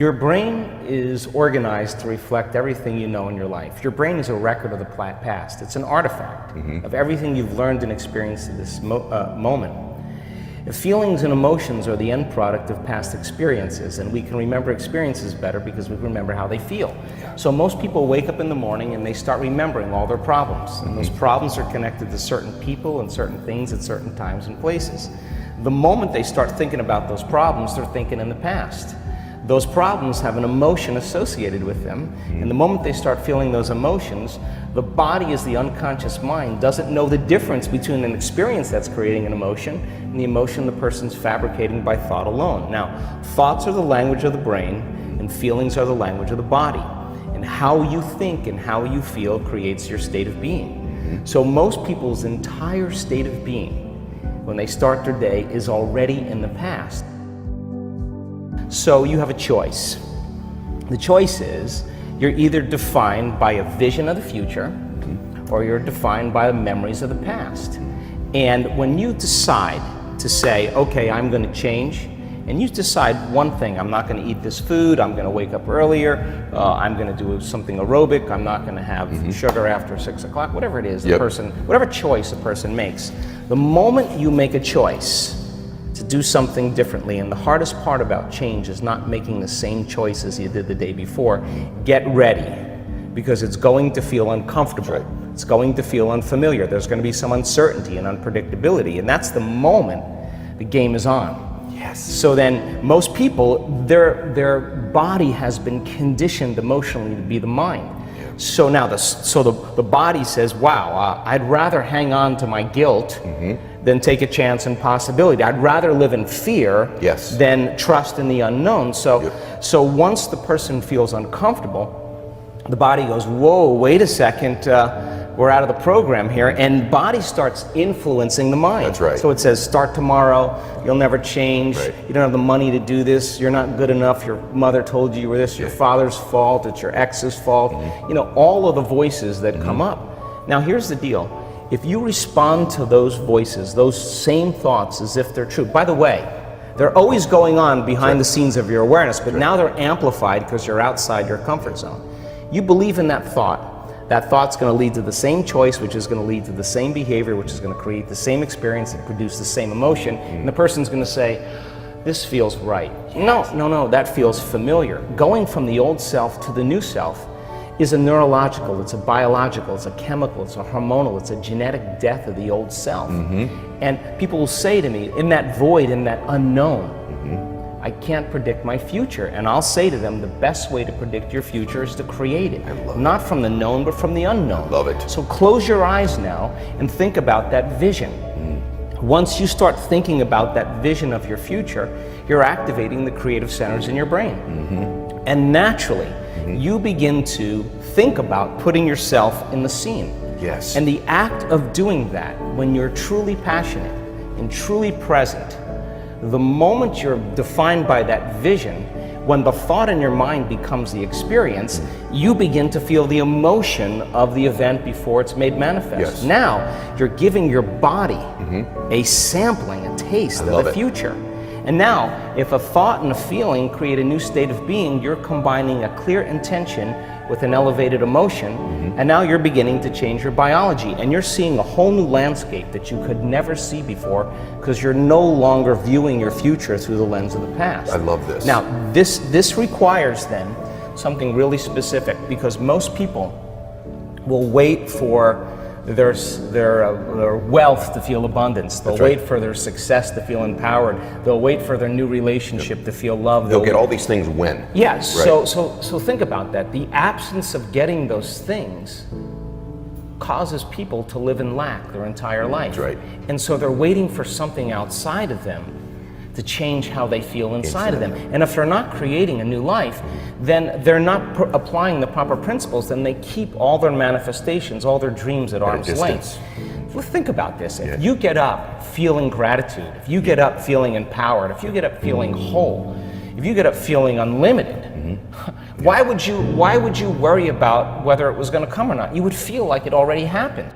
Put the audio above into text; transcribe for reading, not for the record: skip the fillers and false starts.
Your brain is organized to reflect everything you know in your life. Your brain is a record of the past. It's an artifact of everything you've learned and experienced at this moment. Feelings and emotions are the end product of past experiences, and we can remember experiences better because we remember how they feel. So most people wake up in the morning and they start remembering all their problems, and those problems are connected to certain people and certain things at certain times and places. The moment they start thinking about those problems, they're thinking in the past. Those problems have an emotion associated with them, and the moment they start feeling those emotions, the body, as the unconscious mind, doesn't know the difference between an experience that's creating an emotion and the emotion the person's fabricating by thought alone. Now, thoughts are the language of the brain, and feelings are the language of the body. And how you think and how you feel creates your state of being. So most people's entire state of being, when they start their day, is already in the past. So you have a choice. The choice is you're either defined by a vision of the future or you're defined by the memories of the past. And when you decide to say, okay, I'm going to change, and you decide one thing, I'm not going to eat this food, I'm going to wake up earlier, I'm going to do something aerobic, I'm not going to have sugar after 6 o'clock, whatever it is, the person, whatever choice a person makes. The moment you make a choice to do something differently, and the hardest part about change is not making the same choice as you did the day before, get ready, because it's going to feel uncomfortable. It's going to feel unfamiliar. There's going to be some uncertainty and unpredictability, and that's the moment the game is on. So then most people, their body has been conditioned emotionally to be the mind. So now the body says, wow, I'd rather hang on to my guilt than take a chance and possibility. I'd rather live in fear than trust in the unknown. So once the person feels uncomfortable, the body goes, whoa, wait a second, we're out of the program here, and body starts influencing the mind. That's right. So it says, start tomorrow, you'll never change, you don't have the money to do this, you're not good enough, your mother told you were this, your father's fault, it's your ex's fault, you know, all of the voices that come up. Now here's the deal, if you respond to those voices, those same thoughts as if they're true, by the way, they're always going on behind the scenes of your awareness, but now they're amplified because you're outside your comfort zone. You believe in that thought's going to lead to the same choice, which is going to lead to the same behavior, which is going to create the same experience and produce the same emotion, and the person's going to say, this feels right. No, that feels familiar. Going from the old self to the new self is a neurological, it's a biological, it's a chemical, it's a hormonal, it's a genetic death of the old self. And people will say to me, in that void, in that unknown, I can't predict my future. And I'll say to them, the best way to predict your future is to create it. Not from the known, but from the unknown. I love it. So close your eyes now and think about that vision. Once you start thinking about that vision of your future, you're activating the creative centers in your brain. And naturally, you begin to think about putting yourself in the scene. And the act of doing that, when you're truly passionate and truly present, the moment you're defined by that vision, when the thought in your mind becomes the experience, you begin to feel the emotion of the event before it's made manifest. Now, you're giving your body a sampling, a taste of the future. And now, if a thought and a feeling create a new state of being, you're combining a clear intention with an elevated emotion, and now you're beginning to change your biology, and you're seeing a whole new landscape that you could never see before, because you're no longer viewing your future through the lens of the past. I love this. Now, this requires then something really specific, because most people will wait for their wealth to feel abundance. They'll wait for their success to feel empowered. They'll wait for their new relationship to feel loved. They'll get all these things when. Yes. So think about that. The absence of getting those things causes people to live in lack their entire life. And so they're waiting for something outside of them to change how they feel inside of them. And if they're not creating a new life, then they're not applying the proper principles, then they keep all their manifestations, all their dreams at arm's length. Well, think about this. If you get up feeling gratitude, if you get up feeling empowered, if you get up feeling whole, if you get up feeling unlimited, why would you worry about whether it was going to come or not? You would feel like it already happened.